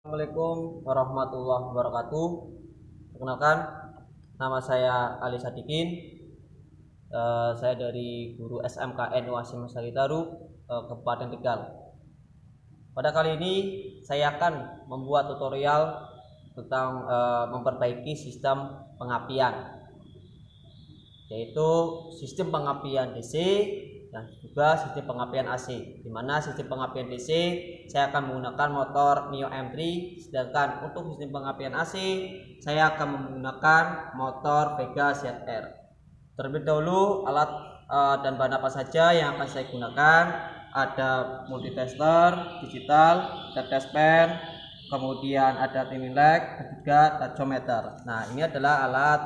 Assalamualaikum warahmatullahi wabarakatuh. Perkenalkan, nama saya Ali Sadikin. Saya dari guru SMKN Wasim Saritaru, Kabupaten Tegal. Pada kali ini saya akan membuat tutorial tentang memperbaiki sistem pengapian, yaitu sistem pengapian DC dan juga sistem pengapian AC. Di mana sistem pengapian DC saya akan menggunakan motor Mio M3, sedangkan untuk sistem pengapian AC saya akan menggunakan motor Vega ZR. Terlebih dahulu alat dan bahan apa saja yang akan saya gunakan. Ada multitester digital, ada test pen, kemudian ada timing leg, dan juga tachometer. Nah, ini adalah alat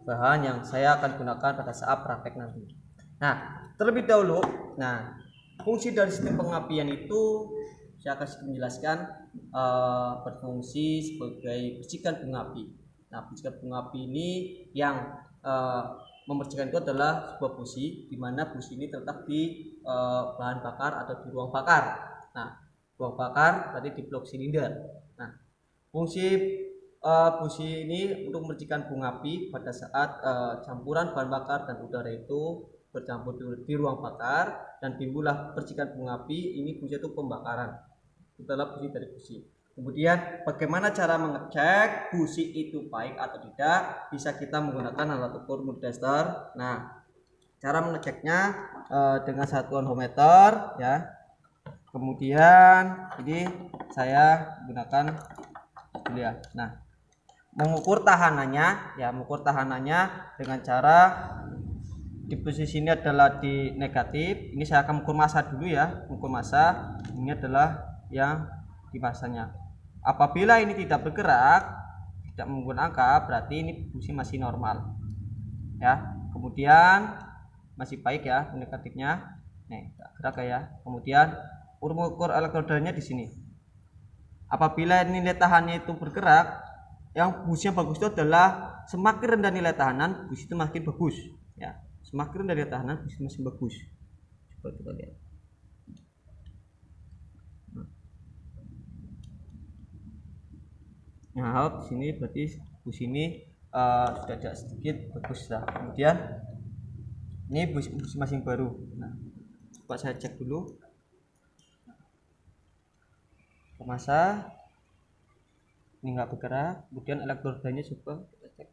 bahan yang saya akan gunakan pada saat praktek nanti. Nah, terlebih dahulu, fungsi dari sistem pengapian itu saya akan menjelaskan, berfungsi sebagai percikan bunga api. Nah, percikan bunga api ini yang membersihkan itu adalah sebuah busi, di mana busi ini terletak di bahan bakar atau di ruang bakar. Nah, ruang bakar tadi di blok silinder. Nah, fungsi busi ini untuk memercikan bunga api pada saat campuran bahan bakar dan udara itu bercampur di ruang bakar dan timbullah percikan bunga api. Ini fungsi itu pembakaran. Itu adalah fungsi dari busi. Kemudian bagaimana cara mengecek busi itu baik atau tidak? Bisa kita menggunakan alat ukur multitester. Nah, cara mengeceknya dengan satuan ohmmeter ya. Kemudian ini saya gunakan dulu ya. Nah, mengukur tahanannya dengan cara di posisi ini adalah di negatif. Ini saya akan mengukur massa dulu ya. Mengukur massa ini adalah yang di massanya. Apabila ini tidak bergerak, tidak menggunakan angka, berarti ini busi masih normal ya. Kemudian masih baik ya negatifnya. Nih, gerak ya. Kemudian mengukur elektrodanya di sini. Apabila nilai tahannya itu bergerak, yang businya bagus itu adalah semakin rendah nilai tahanan, busi itu makin bagus ya. Semakin rendah nilai tahanan, busi masih bagus. Coba kita lihat. Nah, di sini berarti busi ini sudah ada sedikit bagus lah. Kemudian ini busi masing baru. Nah, coba saya cek dulu massa ini nggak bergerak. Kemudian elektrodanya coba kita cek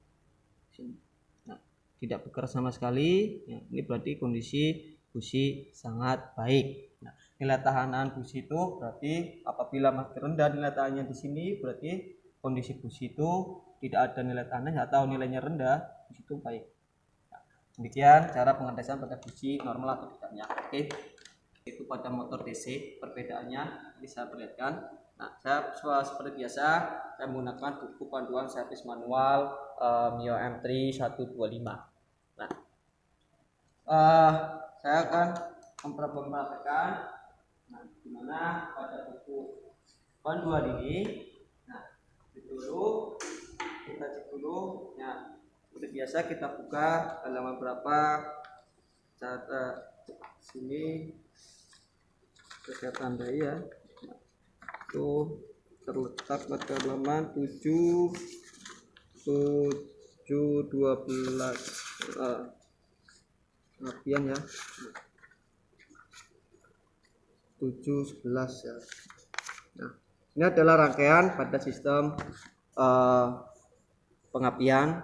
sini. Nah, tidak bergerak sama sekali ya, ini berarti kondisi busi sangat baik. Nah, nilai tahanan busi itu berarti apabila makin rendah nilai tahanannya di sini, berarti kondisi busi itu tidak ada nilai tahanannya atau nilainya rendah, busi itu baik. Nah, demikian cara pengetesan pada busi normal atau tidaknya. Oke, itu pada motor DC perbedaannya bisa perlihatkan. Nah, saya seperti biasa saya menggunakan buku panduan servis manual Mio M3 125. Nah, saya akan memperlihatkan dimana pada buku panduan ini. Nah, dulu kita cek dulu. Ya, seperti biasa kita buka halaman berapa. Sini saya tandai ya. Itu terletak pada halaman 712 pengapian ya. 711 ya. Nah, ini adalah rangkaian pada sistem pengapian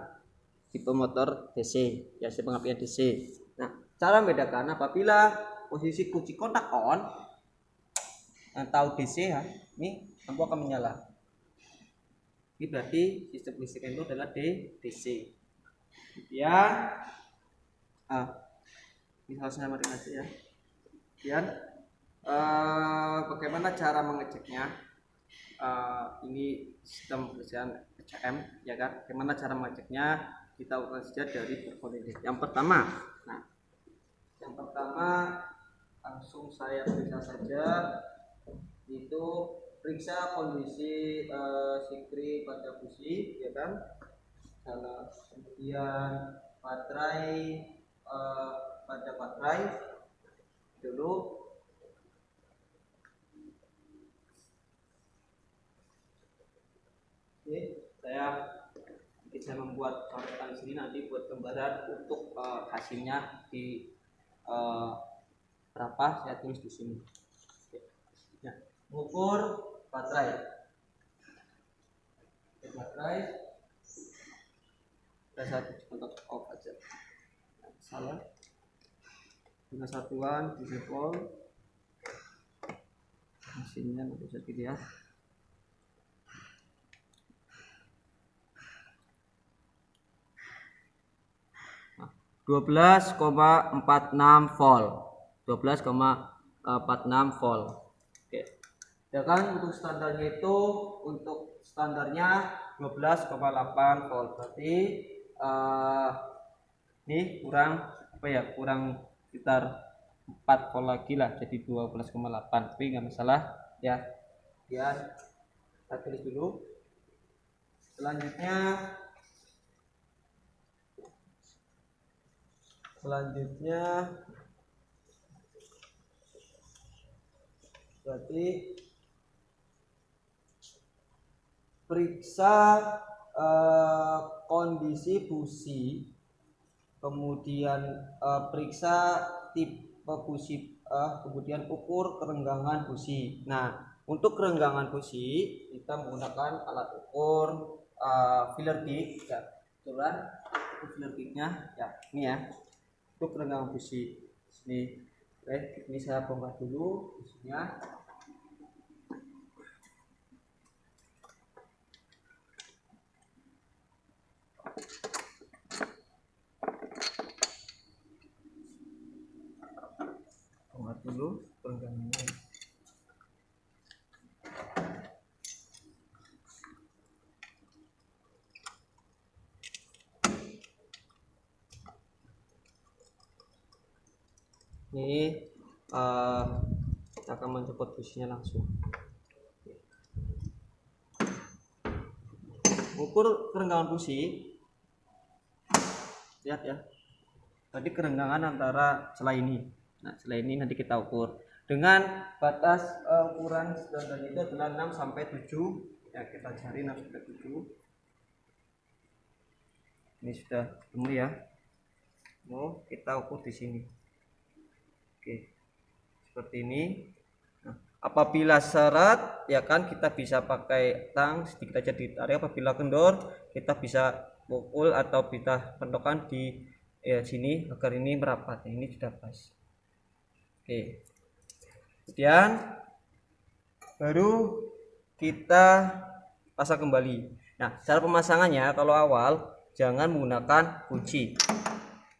tipe motor DC ya, sistem pengapian DC. Nah, cara membedakan apabila posisi kunci kontak on atau DC ya, ini lampu akan menyala. Ini berarti sistem listrik itu adalah DC. Kemudian ini harusnya mati aja ya. Kemudian bagaimana cara mengeceknya? Ini sistem kerjaan ECM ya kan. Bagaimana cara mengeceknya? Kita urutkan saja dari berbagai. Yang pertama langsung saya periksa saja, itu periksa kondisi sikri pada busi ya kan. Kemudian baterai pada baterai dulu. Oke, saya membuat coretan di sini nanti buat gambaran untuk hasilnya di berapa saya tulis di sini. Nah, mengukur baterai ada satu contoh off aja. Salah dengan satuan di volt mesinnya bisa dilihat. Nah, 12,46 volt. 12,46 volt. Oke. Ya kan untuk standarnya itu untuk standarnya 12,8 volt. Berarti ini kurang apa ya? Kurang sekitar 4 volt lagi lah, jadi 12,8. Tapi nggak masalah ya. Kemudian kita tulis dulu. Selanjutnya berarti periksa kondisi busi, kemudian periksa tipe busi, kemudian ukur kerenggangan busi. Nah, untuk kerenggangan busi kita menggunakan alat ukur filler gauge ya. Kebetulan filler gauge-nya ya ini ya. Untuk kerenggangan busi sini. Oke, ini saya bongkar dulu businya. Bongkar dulu kerenggangannya. Ini kita akan mencopot businya langsung. Ukur kerenggangan busi, lihat ya. Tadi kerenggangan antara sela ini. Nah, sela ini nanti kita ukur dengan batas ukuran standar itu adalah 6 sampai 7. Ya, kita cari 6 sampai 7. Ini sudah ketemu ya. Mau kita ukur di sini. Oke, seperti ini. Nah, apabila seret ya kan kita bisa pakai tang sedikit aja ditarik. Apabila kendor kita bisa pukul atau kita pentokkan di sini agar ini merapat. Ini sudah pas. Oke, kemudian baru kita pasang kembali. Nah, cara pemasangannya kalau awal jangan menggunakan kunci.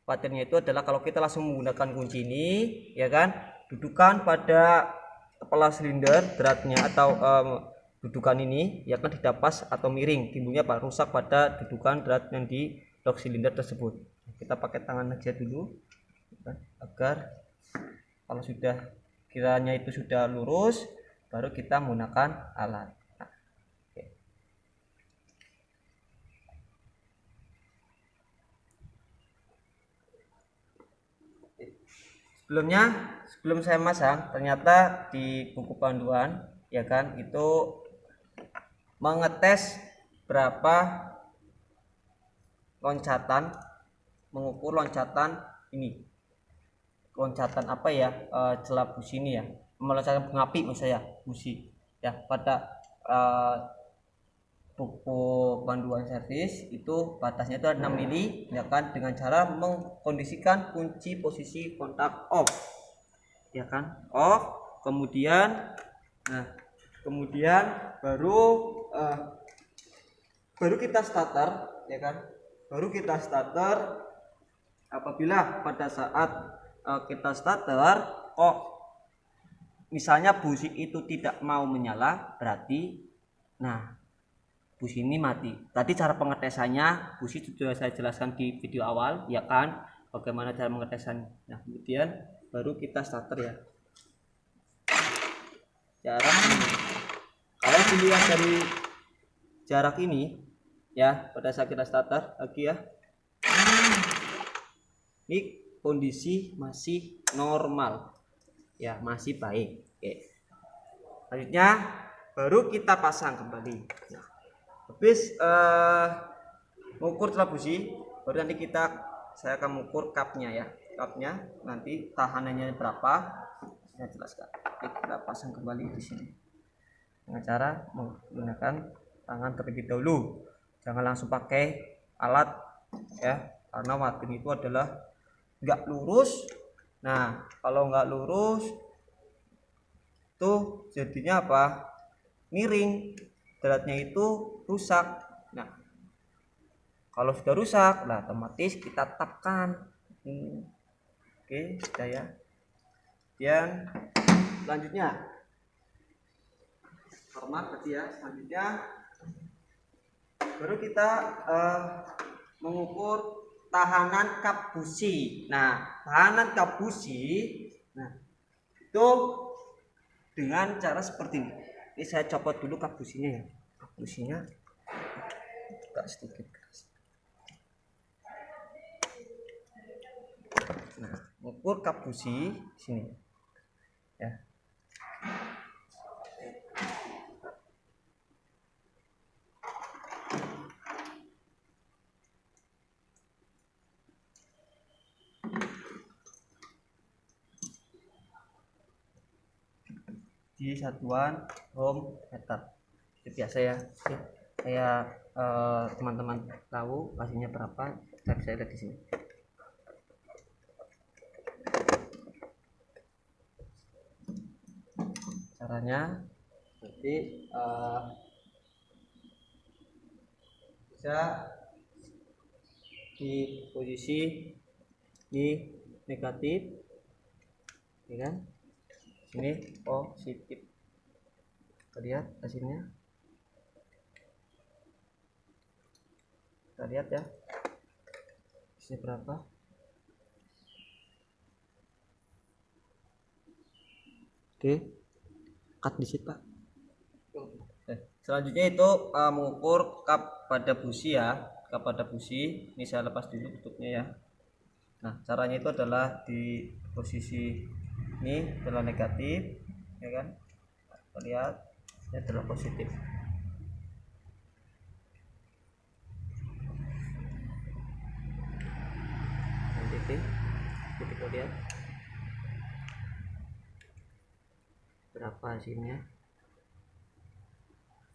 Patternnya itu adalah kalau kita langsung menggunakan kunci ini ya kan, dudukan pada kepala silinder beratnya atau dudukan ini ya kan tidak pas atau miring, timbulnya pak rusak pada dudukan berat yang di lock silinder tersebut. Kita pakai tangan aja dulu ya kan, agar kalau sudah kiranya itu sudah lurus baru kita menggunakan alat. Sebelum saya masang, ternyata di buku panduan ya kan itu mengetes berapa loncatan, mengukur loncatan ini, loncatan apa ya, celah busi ini ya, loncatan pengapi maksud saya busi ya. Pada buku panduan servis itu batasnya itu 6 mili ya kan, dengan cara mengkondisikan kunci posisi kontak off ya kan, off. Kemudian baru kita starter ya kan, baru kita starter. Apabila pada saat kita starter misalnya busi itu tidak mau menyala, berarti busi ini mati. Tadi cara pengetesannya busi sudah saya jelaskan di video awal ya kan, bagaimana cara mengetesan. Nah, kemudian baru kita starter ya. Jarak kalau dilihat dari jarak ini ya, pada saat kita starter lagi ya, ini kondisi masih normal ya, masih baik. Oke, selanjutnya baru kita pasang kembali. Nah, Habis mengukur telah busi, baru nanti saya akan mengukur cupnya ya. Cupnya nanti tahanannya berapa, saya jelaskan. Oke, kita pasang kembali di sini dengan cara menggunakan tangan terlebih dahulu. Jangan langsung pakai alat ya, karena wading itu adalah nggak lurus. Nah, kalau nggak lurus tuh jadinya apa? Miring, beratnya itu rusak. Nah, kalau sudah rusak, nah otomatis kita tapkan. Oke, sudah ya. Dan selanjutnya, format berarti ya. Selanjutnya, baru kita mengukur tahanan kap busi. Nah, tahanan kap busi, nah itu dengan cara seperti ini. Ini saya copot dulu kap businya ya. Kap businya agak sedikit keras. Nah, mengukur kap busi sini ya. Di satuan ohm meter itu biasa ya. Oke, kayak teman-teman tahu pastinya berapa, saya bisa lihat di sini. Caranya nanti bisa di posisi di negatif ya kan, ini positif. Kita lihat hasilnya, kita lihat ya ini berapa. Oke, cut di situ Pak. Selanjutnya itu mengukur kap pada busi ya. Kap pada busi ini saya lepas dulu tutupnya ya. Nah, caranya itu adalah di posisi ini adalah negatif ya kan, kita lihat ini adalah positif. Nanti kita lihat berapa hasilnya.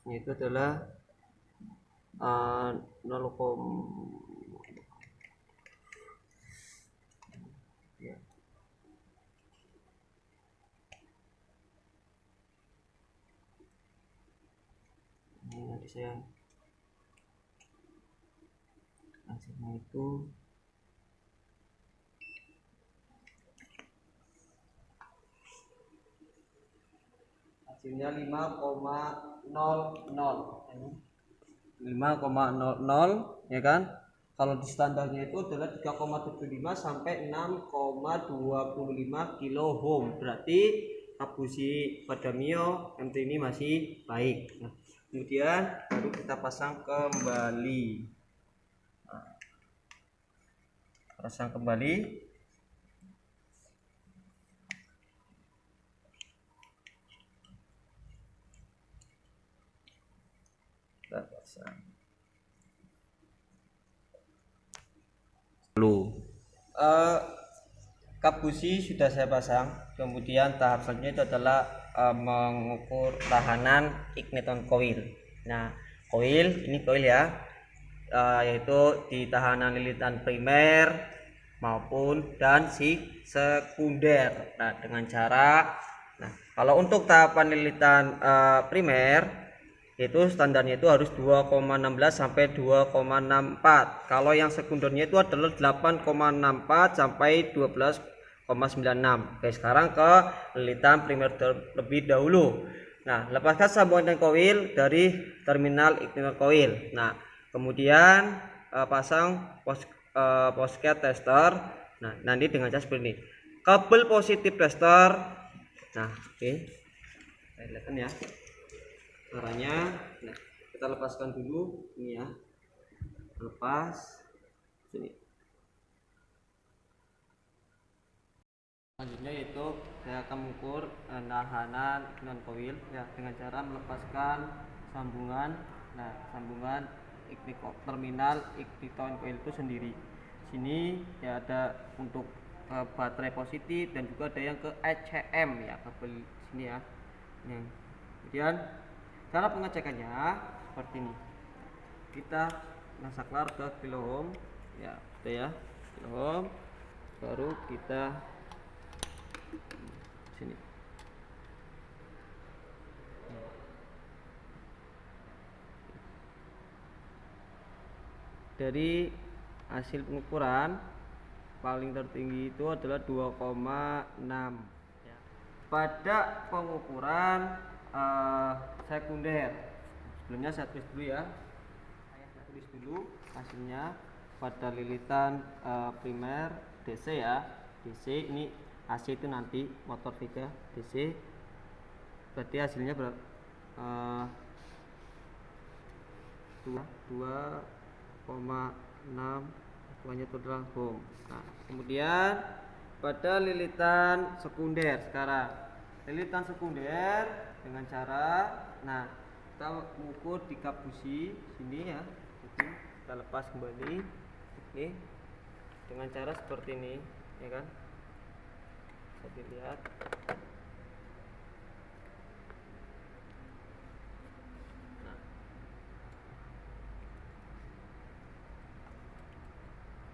Ini itu adalah 0, ya. Ini nanti saya hasilnya itu hasilnya 5,00 ya kan. Kalau di standarnya itu adalah 3,75 sampai 6,25 kilo ohm. Berarti kap busi pada Mio MT ini masih baik. Nah, kemudian baru kita pasang kembali. Nah, pasang kembali. Kita pasang. Kap busi sudah saya pasang. Kemudian tahap selanjutnya itu adalah mengukur tahanan ignition coil. Nah, ini coil ya, yaitu di tahanan lilitan primer maupun dan sekunder. Nah, dengan cara, nah kalau untuk tahapan lilitan primer itu standarnya itu harus 2,16 sampai 2,64. Kalau yang sekundernya itu adalah 8,64 sampai 12,96. Oke, sekarang ke lilitan primer terlebih dahulu. Nah, lepaskan sambungan koil dari terminal ignition coil. Nah, kemudian pasang posket tester. Nah, nanti dengan cara seperti ini. Kabel positif tester. Nah, oke. Saya lihatkan ya caranya. Nah, kita lepaskan dulu ini ya, lepas sini. Selanjutnya yaitu saya akan mengukur tahanan non coil ya, dengan cara melepaskan sambungan Nah, sambungan terminal ignition coil itu sendiri. Sini ya ada untuk baterai positif dan juga ada yang ke ECM ya, kabel sini ya. Kemudian cara pengecekannya seperti ini. Kita nasaklar ke kiloohm ya, udah ya, kiloohm, baru kita sini. Dari hasil pengukuran paling tertinggi itu adalah 2,6 ya. Pada pengukuran sekunder, sebelumnya saya tulis dulu ya, saya tulis dulu hasilnya. Pada lilitan primer DC ya, DC ini AC itu nanti motor VK DC, berarti hasilnya berapa? 2,6 semuanya itu adalah ohm. Nah, kemudian pada lilitan sekunder, sekarang lilitan sekunder dengan cara, nah kita mengukur di kap busi sini ya, jadi kita lepas kembali ini dengan cara seperti ini ya kan, bisa dilihat.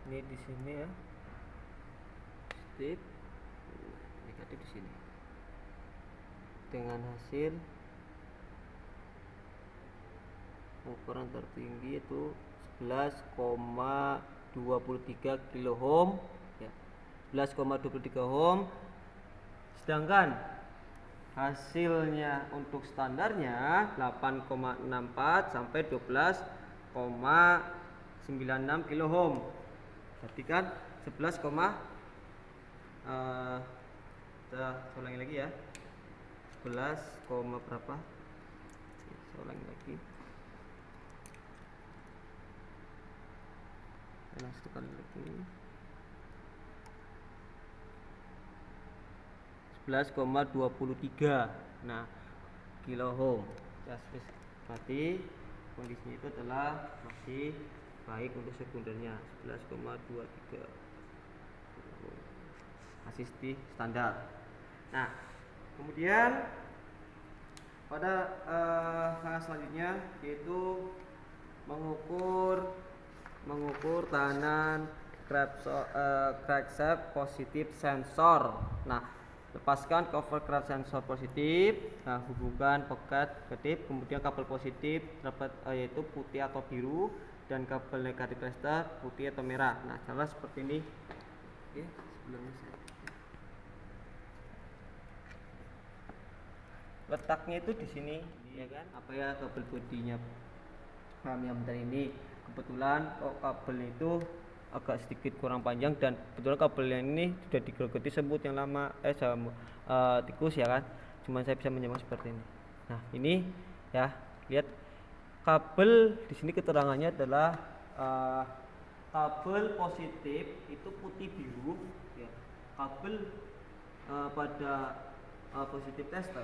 Ini di sini ya, positif, negatif di sini, dengan hasil ukuran tertinggi itu 11,23 kiloohm ya, 11,23 ohm. Sedangkan hasilnya untuk standarnya 8,64 sampai 12,96 kiloohm. Berarti kan 11, kita ulangi lagi ya, 11, berapa? Saya ulangi lagi. Sekali lagi. 11,23. Nah, kiloohm. Ya, berarti kondisinya itu adalah masih baik untuk sekundernya, 11,23 masih di standar. Nah, kemudian pada fase selanjutnya yaitu mengukur tahanan crankshaft positif sensor. Nah, lepaskan cover crank sensor positif, nah hubungkan pekat negatif, kemudian kabel positif dapat yaitu putih atau biru, dan kabel negatif resistor putih atau merah. Nah, cara seperti ini. Oke, sebelumnya saya letaknya itu di sini ya kan, apa ya, kabel bodinya yang bentar ini kebetulan kabel itu agak sedikit kurang panjang, dan kebetulan kabel yang ini sudah digerogoti semut yang lama tikus ya kan, cuman saya bisa menyambung seperti ini. Nah, ini ya, lihat kabel di sini keterangannya adalah kabel positif itu putih biru ya. Kabel pada positif tester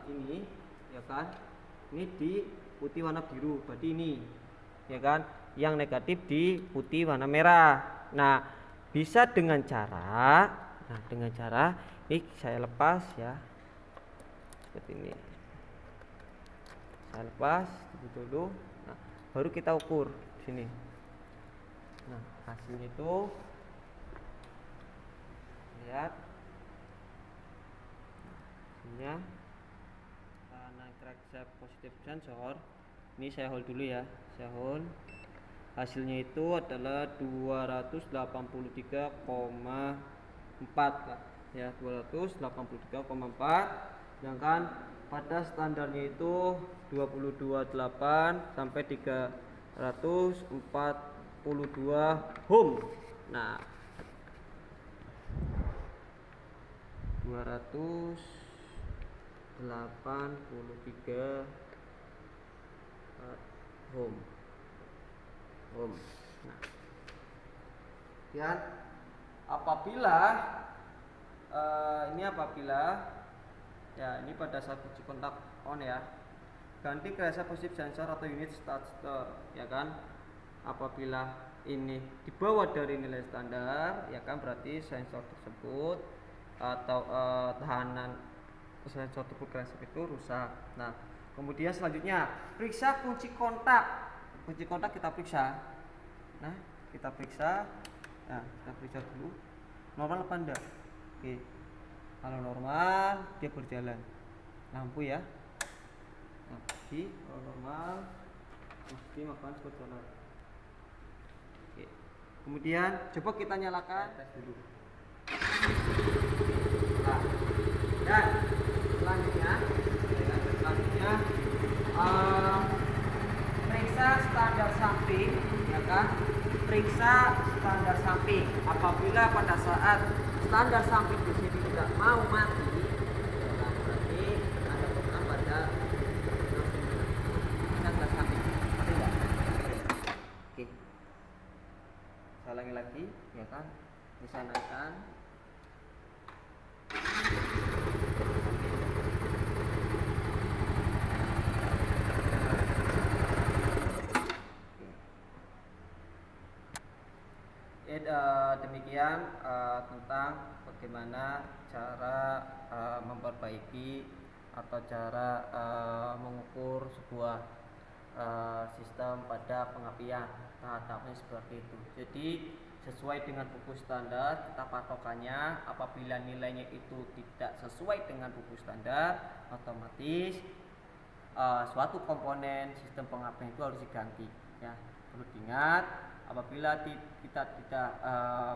ini ya kan, ini di putih warna biru, berarti ini ya kan, yang negatif di putih warna merah. Nah, bisa dengan cara ini saya lepas ya, seperti ini. Saya lepas dulu. Nah, baru kita ukur di sini. Nah, hasilnya itu lihat hasilnya karena crankshaft positif sensor. Ini saya hold dulu ya, saya hold. Hasilnya itu adalah 283,4 ya, 283,4, sedangkan pada standarnya itu 22,8 sampai 342 ohm. Nah, 283 ohm. Nah, ya, apabila ini ya, ini pada saat uji kontak on ya, ganti ke rasa positif sensor atau unit starter, ya kan. Apabila ini di bawah dari nilai standar, ya kan, berarti sensor tersebut atau tahanan sensor tepuk resep itu rusak. Nah, kemudian selanjutnya periksa kunci kontak. Kunci kontak kita periksa. Nah, kita periksa. Nah, kita periksa dulu normal apa enggak. Oke, kalau normal dia berjalan lampu ya. Nah, kalau normal mesti makan berjalan. Oke, kemudian coba kita nyalakan, tes dulu. Nah, dan selanjutnya periksa standar samping, ya kan. Periksa standar samping. Apabila pada saat standar samping di sini tidak mau mati, ya kan, berarti ada program pada standar samping. Mati enggak? Oke. Saya ulangi lagi, ya kan. Bisa naikkan. Demikian tentang bagaimana cara memperbaiki atau cara mengukur sebuah sistem pada pengapian. Tahapnya seperti itu. Jadi sesuai dengan buku standar kita patokannya. Apabila nilainya itu tidak sesuai dengan buku standar, otomatis suatu komponen sistem pengapian itu harus diganti, ya. Perlu diingat, apabila kita tidak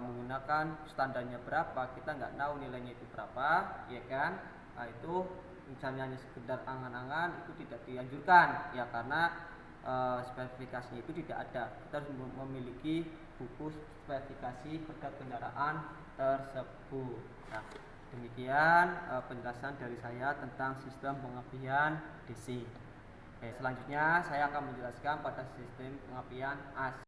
menggunakan standarnya berapa, kita nggak tahu nilainya itu berapa, ya kan. Nah, itu misalnya hanya sekedar angan-angan, itu tidak dianjurkan, ya, karena spesifikasinya itu tidak ada. Kita harus memiliki buku spesifikasi pada kendaraan tersebut. Nah, demikian penjelasan dari saya tentang sistem pengapian DC. Selanjutnya saya akan menjelaskan pada sistem pengapian AC.